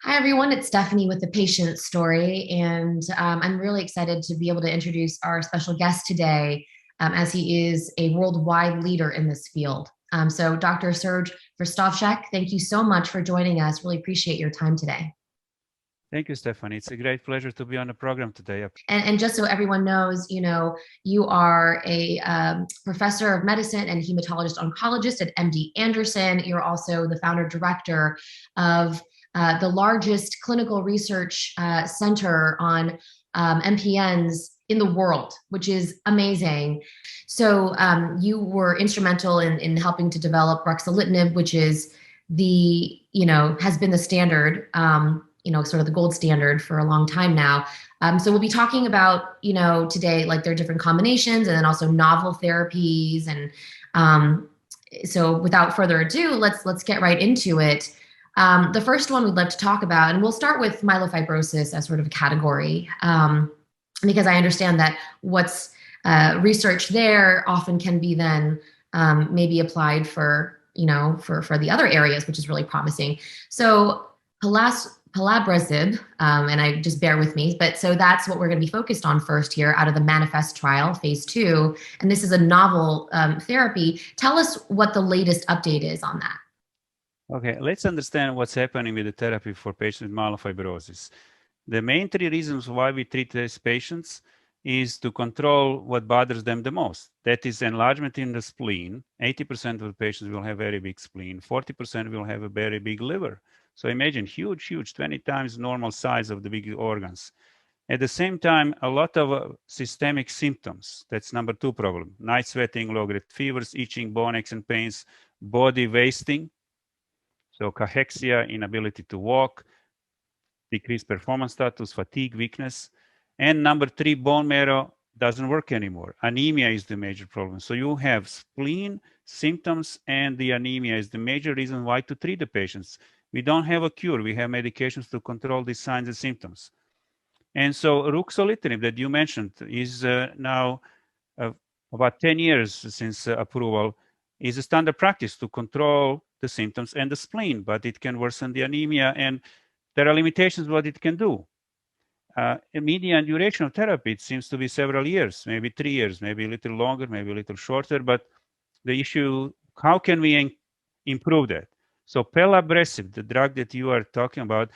Hi, everyone. It's Stephanie with the Patient Story, and I'm really excited to be able to introduce our special guest today, as he is a worldwide leader in this field. So, Dr. Srdan Verstovsek, thank you so much for joining us. Really appreciate your time today. Thank you, Stephanie. It's a great pleasure to be on the program today. And just so everyone knows, you are a professor of medicine and hematologist oncologist at MD Anderson. You're also the founder director of the largest clinical research center on MPNs in the world, which is amazing. So you were instrumental in helping to develop ruxolitinib, which is has been the standard, sort of the gold standard for a long time now. So we'll be talking about, today, like their different combinations and then also novel therapies. And so without further ado, let's get right into it. The first one we'd love to talk about, and we'll start with myelofibrosis as sort of a category, because I understand that what's research there often can be then maybe applied for the other areas, which is really promising. So pelabresib, and I just bear with me, but so that's what we're going to be focused on first here out of the Manifest trial, phase 2, and this is a novel therapy. Tell us what the latest update is on that. Okay, let's understand what's happening with the therapy for patients with myelofibrosis. The main three reasons why we treat these patients is to control what bothers them the most. That is enlargement in the spleen. 80% of the patients will have very big spleen. 40% will have a very big liver. So imagine huge, 20 times normal size of the big organs. At the same time, a lot of systemic symptoms. That's number 2 problem. Night sweating, low-grade fevers, itching, bone aches and pains, body wasting. So cachexia, inability to walk, decreased performance status, fatigue, weakness. And number 3, bone marrow doesn't work anymore. Anemia is the major problem. So you have spleen symptoms, and the anemia is the major reason why to treat the patients. We don't have a cure. We have medications to control these signs and symptoms. And so ruxolitinib that you mentioned is now about 10 years since approval, is a standard practice to control the symptoms and the spleen, but it can worsen the anemia, and there are limitations what it can do. A median duration of therapy, it seems to be several years, maybe 3 years, maybe a little longer, maybe a little shorter, but the issue, how can we improve that? So pelabresib, the drug that you are talking about,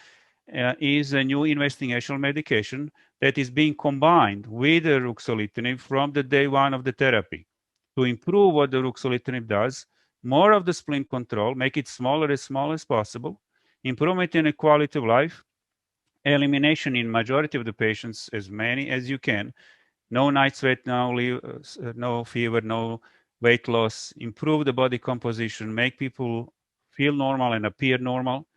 is a new investigational medication that is being combined with the ruxolitinib from the day 1 of the therapy to improve what the ruxolitinib does, more of the spleen control, make it smaller as small as possible, improvement in the quality of life, elimination in majority of the patients, as many as you can, no night sweat, no fever, no weight loss, improve the body composition, make people feel normal and appear normal,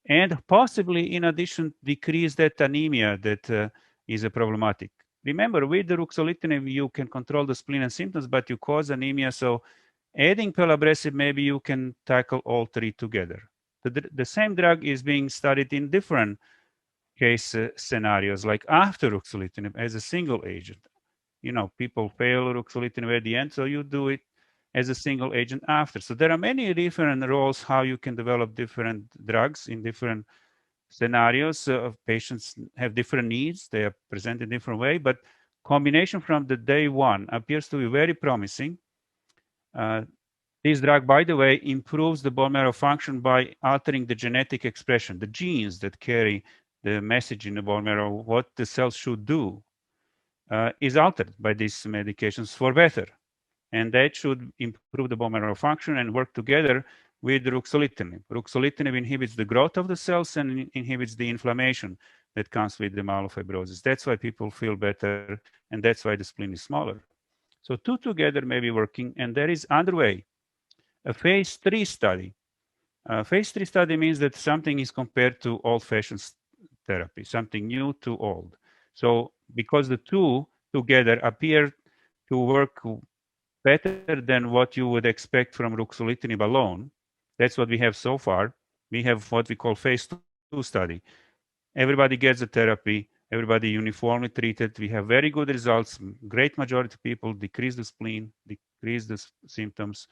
and possibly, in addition, decrease that anemia that is a problematic. Remember, with the ruxolitinib, you can control the spleen and symptoms, but you cause anemia. So adding pelabresib, maybe you can tackle all 3 together. The same drug is being studied in different case scenarios, like after ruxolitinib as a single agent. People fail ruxolitinib at the end, so you do it as a single agent after. So there are many different roles how you can develop different drugs in different scenarios. Patients have different needs. They are presented in different way, but combination from the day 1 appears to be very promising. This drug, by the way, improves the bone marrow function by altering the genetic expression, the genes that carry the message in the bone marrow, what the cells should do, is altered by these medications for better. And that should improve the bone marrow function and work together with ruxolitinib. Ruxolitinib inhibits the growth of the cells and inhibits the inflammation that comes with the myelofibrosis. That's why people feel better, and that's why the spleen is smaller. So 2 together may be working, and there is underway a phase 3 study. Phase 3 study means that something is compared to old-fashioned therapy, something new to old. So because the 2 together appear to work better than what you would expect from ruxolitinib alone, that's what we have so far. We have what we call phase 2 study. Everybody gets the therapy, everybody uniformly treated. We have very good results. Great majority of people decrease the spleen, decrease the symptoms,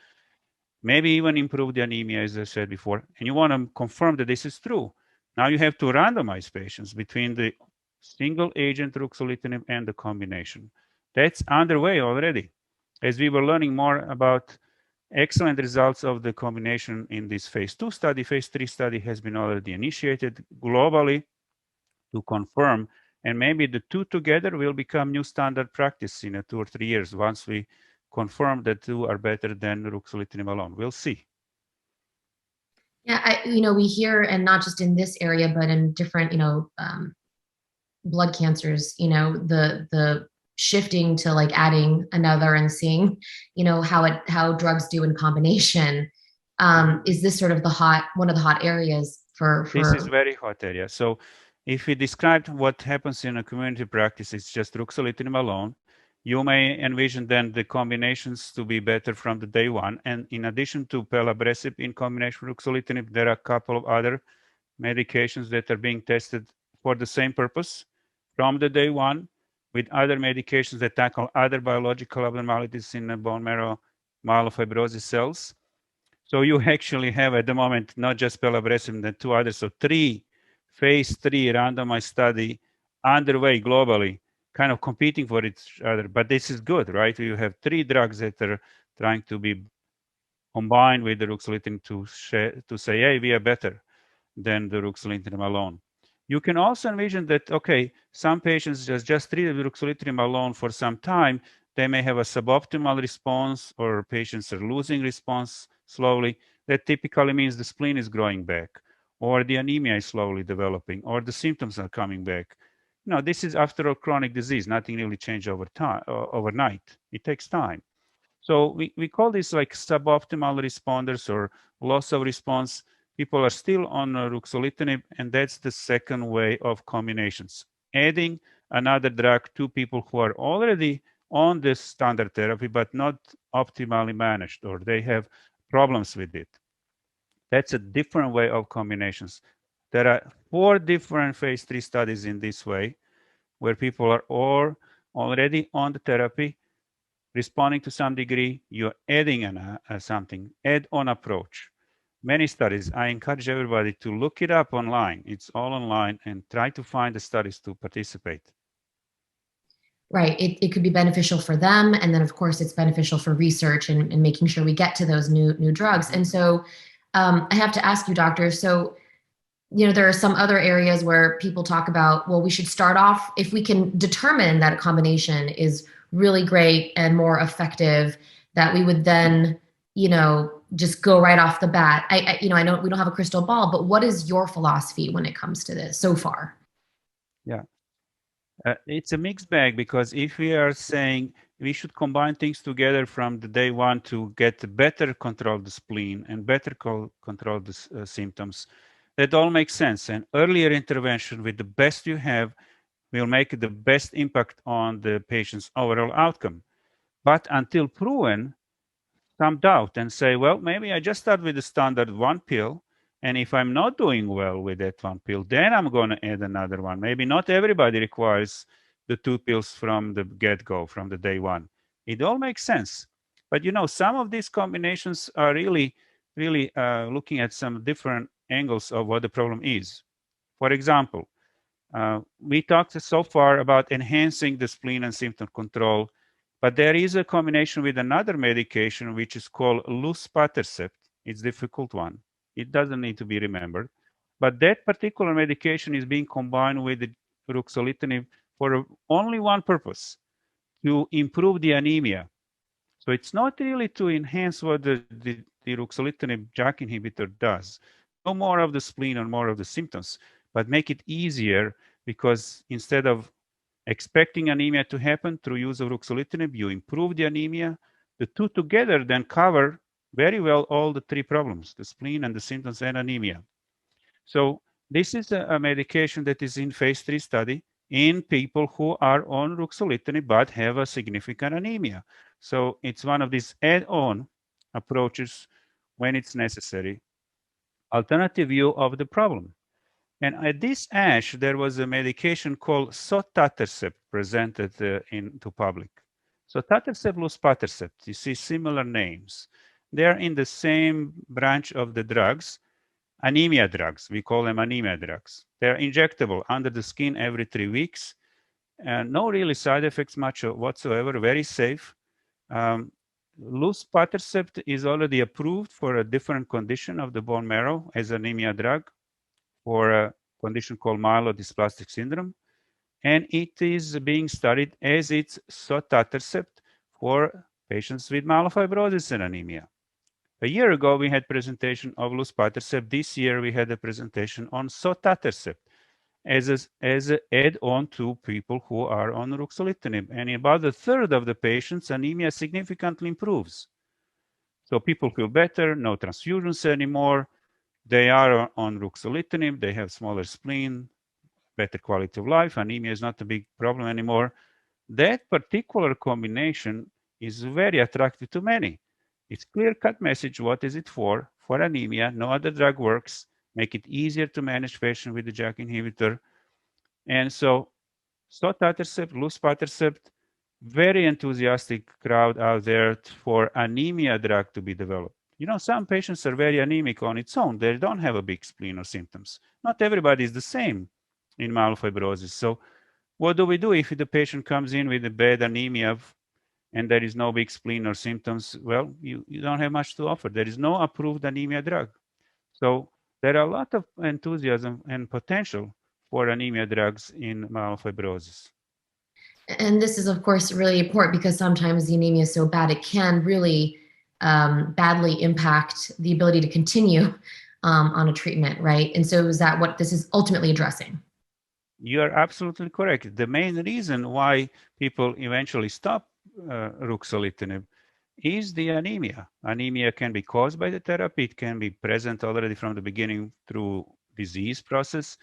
maybe even improve the anemia, as I said before. And you want to confirm that this is true. Now you have to randomize patients between the single agent ruxolitinib and the combination. That's underway already. As we were learning more about excellent results of the combination in this phase 2 study, phase 3 study has been already initiated globally to confirm, and maybe the two together will become new standard practice in 2 or 3 years once we confirm that two are better than ruxolitinib alone. We'll see. Yeah, we hear, and not just in this area, but in different, blood cancers, the shifting to like adding another and seeing, how drugs do in combination. Is this sort of one of the hot areas for? This is very hot area. So if we described what happens in a community practice, it's just ruxolitinib alone. You may envision then the combinations to be better from the day one. And in addition to pelabresib in combination with ruxolitinib, there are a couple of other medications that are being tested for the same purpose from the day one, with other medications that tackle other biological abnormalities in the bone marrow myelofibrosis cells. So you actually have at the moment not just pelabresib and two others, so 3 phase 3 randomized study underway globally, kind of competing for each other. But this is good, right? You have 3 drugs that are trying to be combined with the ruxolitinib to say, hey, we are better than the ruxolitinib alone. You can also envision that, okay, some patients just treated with ruxolitinib alone for some time, they may have a suboptimal response, or patients are losing response slowly. That typically means the spleen is growing back, or the anemia is slowly developing, or the symptoms are coming back. This is after all chronic disease. Nothing really changed overnight. It takes time. So we call this like suboptimal responders or loss of response. People are still on ruxolitinib, and that's the second way of combinations. Adding another drug to people who are already on this standard therapy, but not optimally managed, or they have problems with it. That's a different way of combinations. There are 4 different phase 3 studies in this way, where people are all already on the therapy, responding to some degree, you're adding something, add-on approach. Many studies. I encourage everybody to look it up online. It's all online, and try to find the studies to participate. Right. It could be beneficial for them. And then, of course, it's beneficial for research and making sure we get to those new drugs. And so I have to ask you, doctor, so, there are some other areas where people talk about, well, we should start off, if we can determine that a combination is really great and more effective, that we would then, just go right off the bat. I know we don't have a crystal ball, but what is your philosophy when it comes to this so far? Yeah. It's a mixed bag, because if we are saying we should combine things together from the day one to get better control the spleen and better control the symptoms, that all makes sense. And earlier intervention with the best you have will make the best impact on the patient's overall outcome. But until proven, some doubt and say, well, maybe I just start with the standard one pill, and if I'm not doing well with that one pill, then I'm going to add another one. Maybe not everybody requires the 2 pills from the get-go, from the day one. It all makes sense. But some of these combinations are really looking at some different angles of what the problem is. For example, we talked so far about enhancing the spleen and symptom control, but there is a combination with another medication which is called luspatercept. It's a difficult one. It doesn't need to be remembered. But that particular medication is being combined with the ruxolitinib for only one purpose: to improve the anemia. So it's not really to enhance what the ruxolitinib JAK inhibitor does. No more of the spleen or more of the symptoms, but make it easier, because instead of expecting anemia to happen through use of ruxolitinib, you improve the anemia. The two together then cover very well all the 3 problems: the spleen and the symptoms and anemia. So this is a medication that is in phase 3 study in people who are on ruxolitinib but have a significant anemia. So it's one of these add-on approaches when it's necessary. Alternative view of the problem. And at this ASH, there was a medication called sotatercept presented to public. Sotatercept, luspatercept, you see similar names. They're in the same branch of the drugs. anemia drugs. We call them anemia drugs. They're injectable under the skin every 3 weeks, and no really side effects much whatsoever, very safe. Luspatercept is already approved for a different condition of the bone marrow as anemia drug for a condition called myelodysplastic syndrome, and it is being studied as its sotatercept for patients with myelofibrosis and anemia. A year ago, we had presentation of luspatercept. This year, we had a presentation on sotatercept as an add-on to people who are on ruxolitinib. And in about a third of the patients, anemia significantly improves. So people feel better, no transfusions anymore. They are on ruxolitinib. They have smaller spleen, better quality of life. Anemia is not a big problem anymore. That particular combination is very attractive to many. It's clear-cut message. What is it for? For anemia. No other drug works. Make it easier to manage patients with the JAK inhibitor. And so sotatercept, luspatercept, very enthusiastic crowd out there for anemia drug to be developed. You know, some patients are very anemic on its own. They don't have a big spleen or symptoms. Not everybody is the same in myelofibrosis. So what do we do if the patient comes in with a bad anemia and there is no big spleen or symptoms? Well, you don't have much to offer. There is no approved anemia drug. So there are a lot of enthusiasm and potential for anemia drugs in myelofibrosis. And this is, of course, really important because sometimes the anemia is so bad it can really badly impact the ability to continue on a treatment, right? And so is that what this is ultimately addressing? You are absolutely correct. The main reason why people eventually stop ruxolitinib is the anemia. Anemia can be caused by the therapy. It can be present already from the beginning through disease process.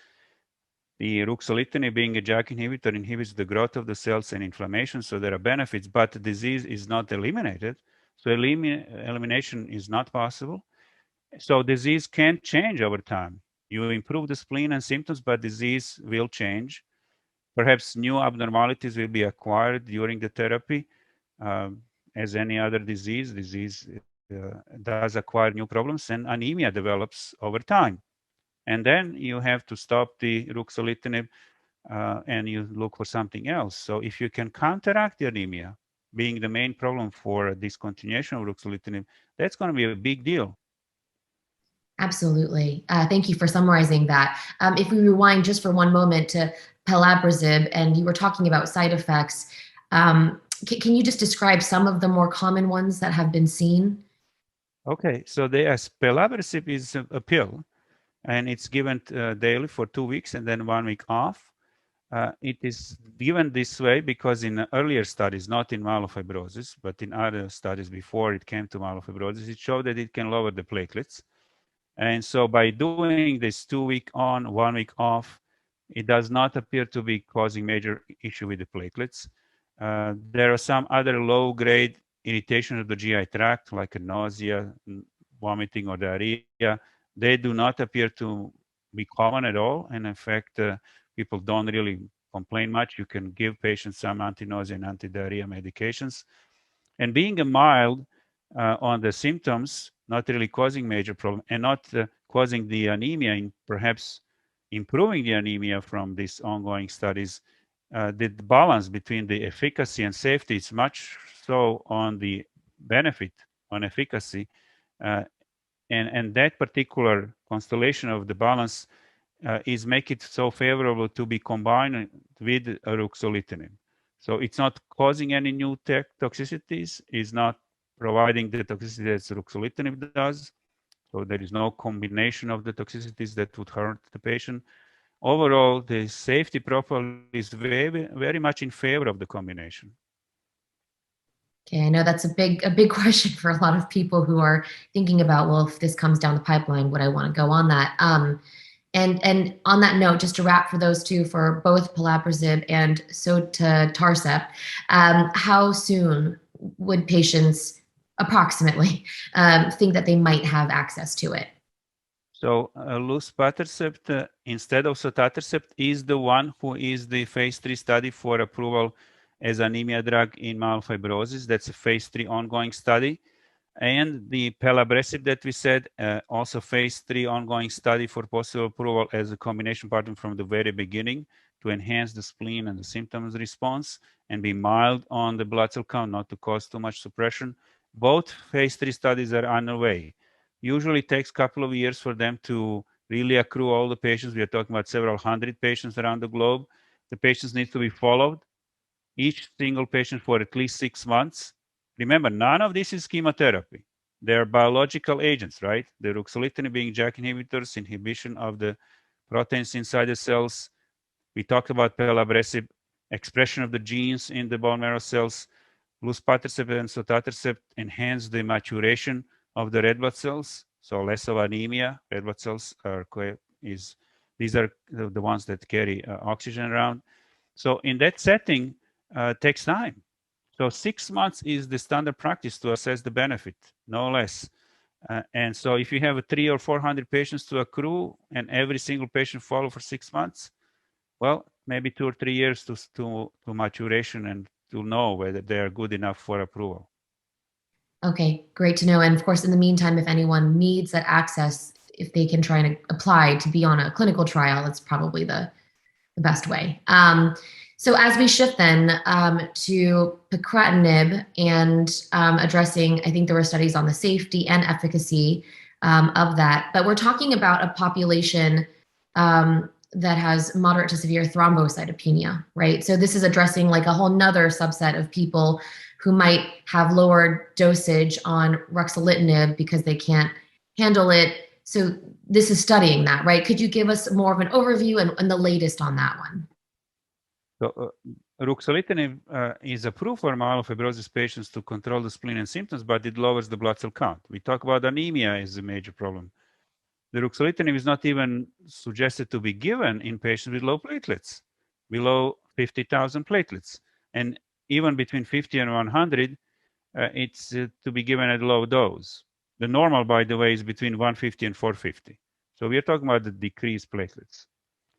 The ruxolitinib, being a JAK inhibitor, inhibits the growth of the cells and inflammation, so there are benefits, but the disease is not eliminated. So elimination is not possible. So disease can change over time. You improve the spleen and symptoms, but disease will change. Perhaps new abnormalities will be acquired during the therapy. As any other disease does acquire new problems, and anemia develops over time. And then you have to stop the ruxolitinib and you look for something else. So if you can counteract the anemia, being the main problem for discontinuation of ruxolitinib, that's going to be a big deal. Absolutely. Thank you for summarizing that. If we rewind just for one moment to pelabresib, and you were talking about side effects, can you just describe some of the more common ones that have been seen? Okay, so pelabresib is a pill, and it's given daily for 2 weeks and then 1 week off. It is given this way because in earlier studies, not in myelofibrosis, but in other studies before it came to myelofibrosis, it showed that it can lower the platelets. And so by doing this 2 week on, 1 week off, it does not appear to be causing major issue with the platelets. There are some other low-grade irritation of the GI tract, like a nausea, vomiting, or diarrhea. They do not appear to be common at all. And in fact, people don't really complain much. You can give patients some anti-nausea and anti-diarrhea medications. And being a mild on the symptoms, not really causing major problem, and not causing the anemia, and perhaps improving the anemia from these ongoing studies, the balance between the efficacy and safety is much so on the benefit on efficacy. And that particular constellation of the balance is make it so favorable to be combined with ruxolitinib. So it's not causing any new toxicities, is not providing the toxicity that ruxolitinib does. So there is no combination of the toxicities that would hurt the patient. Overall, the safety profile is very much in favor of the combination. Okay, I know that's a big question for a lot of people who are thinking about, well, if this comes down the pipeline, would I want to go on that? And on that note, just to wrap for those two, for both pelabresib and sotatercept, how soon would patients approximately think that they might have access to it? So luspatercept instead of sotatercept is the one who is the phase 3 study for approval as anemia drug in myelofibrosis. That's a phase 3 ongoing study. and the pelabresib that we said, also phase 3 ongoing study for possible approval as a combination partner from the very beginning to enhance the spleen and the symptoms response and be mild on the blood cell count, not to cause too much suppression. Both phase 3 studies are underway. Usually it takes a couple of years for them to really accrue all the patients. We are talking about several hundred patients around the globe. The patients need to be followed, each single patient for at least 6 months. Remember, none of this is chemotherapy. They're biological agents, right? The ruxolitinib being JAK inhibitors, inhibition of the proteins inside the cells. We talked about pelabresib, expression of the genes in the bone marrow cells. Luspatercept and sotatercept enhance the maturation of the red blood cells, so less of anemia. Red blood cells are these are the ones that carry oxygen around. So in that setting, takes time. So 6 months is the standard practice to assess the benefit, no less. And so if you have 300 or 400 patients to accrue and every single patient follow for 6 months, well, maybe 2 or 3 years to maturation and to know whether they are good enough for approval. Okay, great to know. And of course, in the meantime, if anyone needs that access, if they can try and apply to be on a clinical trial, that's probably the best way. So as we shift then to pacritinib and addressing, I think there were studies on the safety and efficacy of that, but we're talking about a population that has moderate to severe thrombocytopenia, right? So this is addressing like a whole nother subset of people who might have lower dosage on ruxolitinib because they can't handle it. So this is studying that, right? Could you give us more of an overview and the latest on that one? So ruxolitinib is approved for myelofibrosis patients to control the spleen and symptoms, but it lowers the blood cell count. We talk about anemia as a major problem. The ruxolitinib is not even suggested to be given in patients with low platelets, below 50,000 platelets. And even between 50 and 100, it's to be given at low dose. The normal, by the way, is between 150 and 450. So we are talking about the decreased platelets.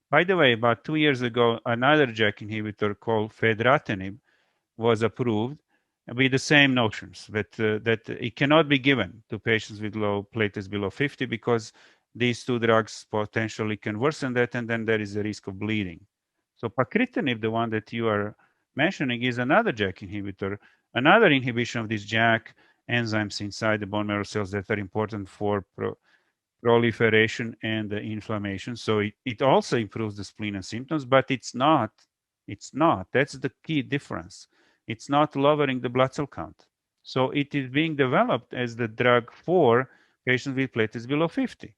By the way, about 2 years ago, another JAK inhibitor called fedratinib was approved with the same notions that it cannot be given to patients with low platelets below 50 because these two drugs potentially can worsen that, and then there is a risk of bleeding. So pacritinib, the one that you are mentioning, is another JAK inhibitor, another inhibition of these JAK enzymes inside the bone marrow cells that are important for proliferation and the inflammation. So it also improves the spleen and symptoms, but it's not, that's the key difference. It's not lowering the blood cell count. So it is being developed as the drug for patients with platelets below 50,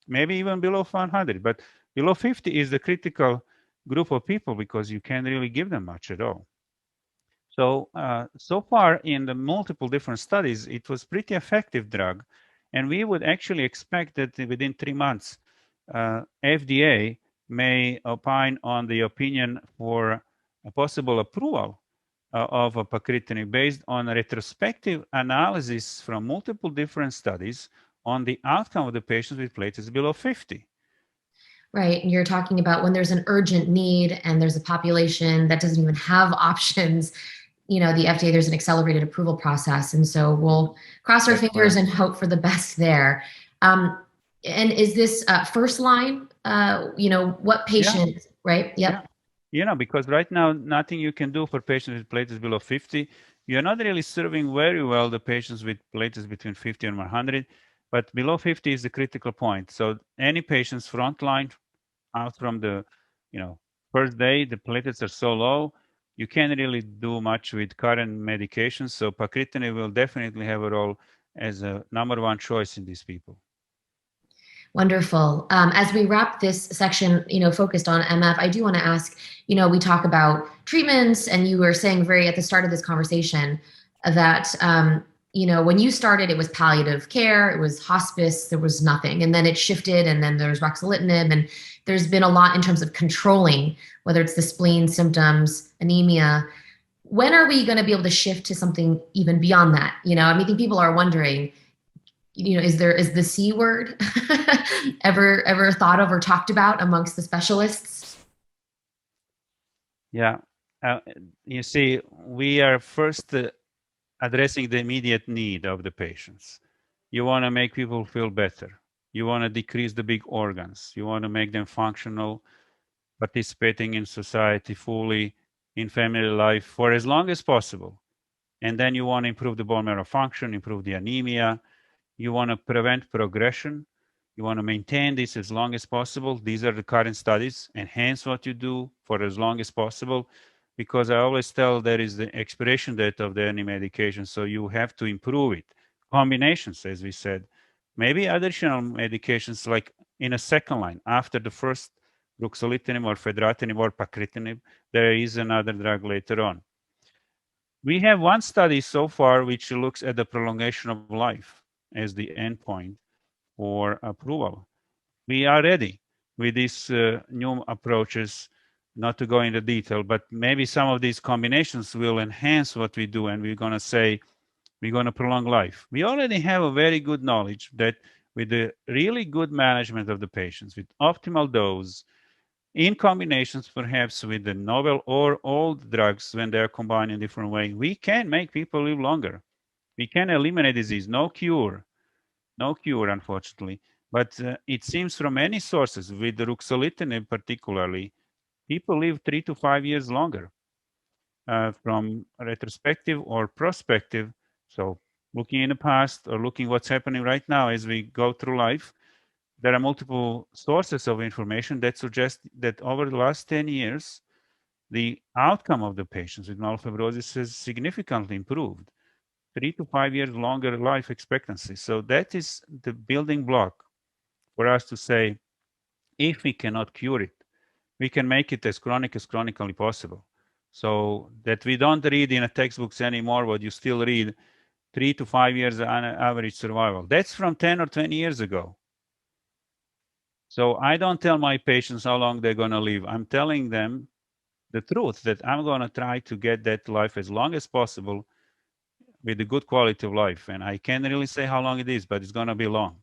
maybe even below 100, but below 50 is the critical group of people because you can't really give them much at all. So, so far in the multiple different studies, it was pretty effective drug. And we would actually expect that within 3 months, FDA may opine on the opinion for a possible approval of a pacritinib based on a retrospective analysis from multiple different studies on the outcome of the patients with platelets below 50. Right. And you're talking about when there's an urgent need and there's a population that doesn't even have options, you know, the FDA, there's an accelerated approval process. And so we'll cross our fingers and hope for the best there. And is this first line, you know, what patient, right? Yep. Yeah. You know, because right now, nothing you can do for patients with platelets below 50. You're not really serving very well the patients with platelets between 50 and 100, but below 50 is the critical point. So any patients frontline out from the, you know, first day, the platelets are so low, you can't really do much with current medications. So pacritinib will definitely have a role as a number one choice in these people. Wonderful. As we wrap this section, you know, focused on MF, I do want to ask, you know, we talk about treatments, and you were saying very at the start of this conversation that, you know, when you started, it was palliative care, it was hospice, there was nothing. And then it shifted, and then there's ruxolitinib, and there's been a lot in terms of controlling, whether it's the spleen symptoms, anemia. When are we going to be able to shift to something even beyond that? You know, I mean, I think people are wondering, you know, is the C word ever thought of or talked about amongst the specialists? Yeah. You see, we are first addressing the immediate need of the patients. You want to make people feel better. You want to decrease the big organs. You want to make them functional, participating in society fully, in family life for as long as possible. And then you want to improve the bone marrow function, improve the anemia. You want to prevent progression. You want to maintain this as long as possible. These are the current studies. Enhance what you do for as long as possible, because I always tell there is the expiration date of any medication, so you have to improve it. Combinations, as we said, maybe additional medications like in a second line after the first ruxolitinib or fedratinib or pacritinib, there is another drug later on. We have one study so far which looks at the prolongation of life as the endpoint for approval. We are ready with these new approaches, not to go into detail, but maybe some of these combinations will enhance what we do, and we're going to say we're going to prolong life. We already have a very good knowledge that with the really good management of the patients, with optimal dose, in combinations perhaps with the novel or old drugs when they're combined in different way, we can make people live longer. We can eliminate disease. No cure, unfortunately. But it seems from many sources, with the ruxolitinib particularly, people live 3 to 5 years longer from retrospective or prospective. So looking in the past or looking what's happening right now as we go through life, there are multiple sources of information that suggest that over the last 10 years, the outcome of the patients with myelofibrosis has significantly improved. 3 to 5 years longer life expectancy. So that is the building block for us to say, if we cannot cure it, we can make it as chronically possible. So that we don't read in the textbooks anymore what you still read, 3 to 5 years on average survival. That's from 10 or 20 years ago. So I don't tell my patients how long they're going to live. I'm telling them the truth that I'm going to try to get that life as long as possible with a good quality of life. And I can't really say how long it is, but it's going to be long.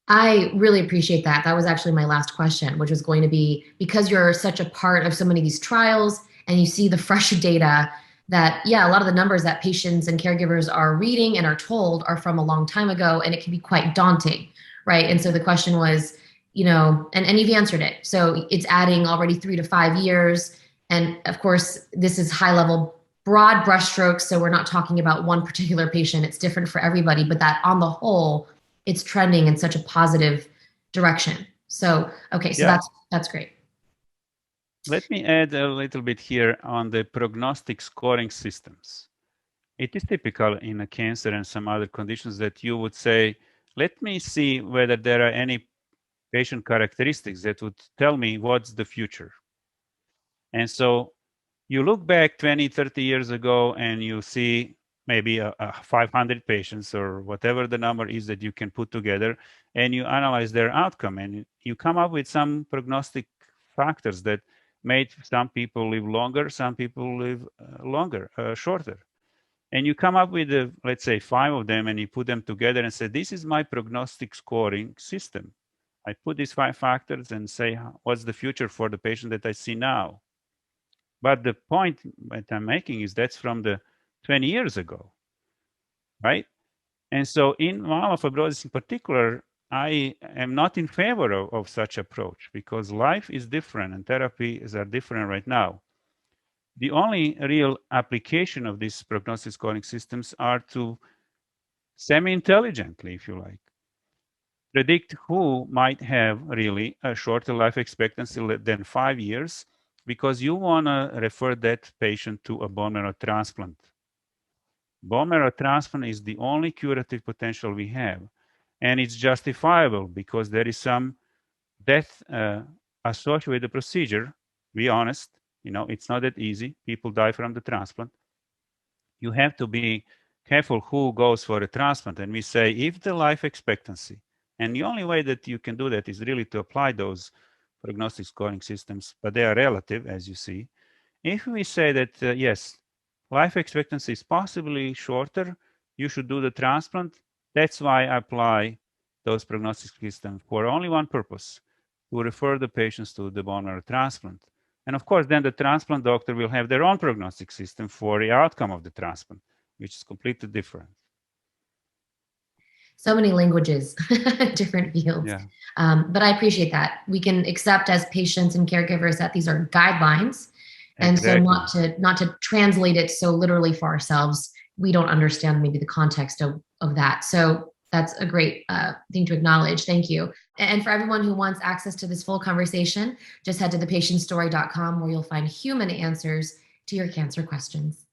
I really appreciate that. That was actually my last question, which was going to be, because you're such a part of so many of these trials and you see the fresh data, that, yeah, a lot of the numbers that patients and caregivers are reading and are told are from a long time ago, and it can be quite daunting, right? And so the question was, and you've answered it. So it's adding already 3 to 5 years. And of course, this is high level, broad brushstrokes. So we're not talking about one particular patient. It's different for everybody, but that on the whole, it's trending in such a positive direction. So, okay, so Yeah. that's great. Let me add a little bit here on the prognostic scoring systems. It is typical in a cancer and some other conditions that you would say, let me see whether there are any patient characteristics that would tell me what's the future. And so you look back 20, 30 years ago and you see maybe 500 patients or whatever the number is that you can put together, and you analyze their outcome, and you come up with some prognostic factors that made some people live longer, some people live shorter. And you come up with, let's say, 5 of them, and you put them together and say, this is my prognostic scoring system. I put these 5 factors and say, what's the future for the patient that I see now? But the point that I'm making is that's from the 20 years ago, right? And so in myelofibrosis in particular, I am not in favor of such approach, because life is different and therapies are different right now. The only real application of these prognostic scoring systems are to semi-intelligently, if you like, predict who might have really a shorter life expectancy than 5 years, because you want to refer that patient to a bone marrow transplant. Bone marrow transplant is the only curative potential we have, and it's justifiable because there is some death associated with the procedure. Be honest, it's not that easy. People die from the transplant. You have to be careful who goes for a transplant. And we say if the life expectancy, and the only way that you can do that is really to apply those prognostic scoring systems, but they are relative, as you see. If we say that, yes, life expectancy is possibly shorter, you should do the transplant. That's why I apply those prognostic systems for only one purpose, to refer the patients to the bone marrow transplant. And of course, then the transplant doctor will have their own prognostic system for the outcome of the transplant. which is completely different. So many languages, different fields. Yeah. But I appreciate that. We can accept as patients and caregivers that these are guidelines. And so Exactly. not to translate it so literally for ourselves, we don't understand maybe the context of that. So that's a great thing to acknowledge. Thank you. And for everyone who wants access to this full conversation, just head to thepatientstory.com where you'll find human answers to your cancer questions.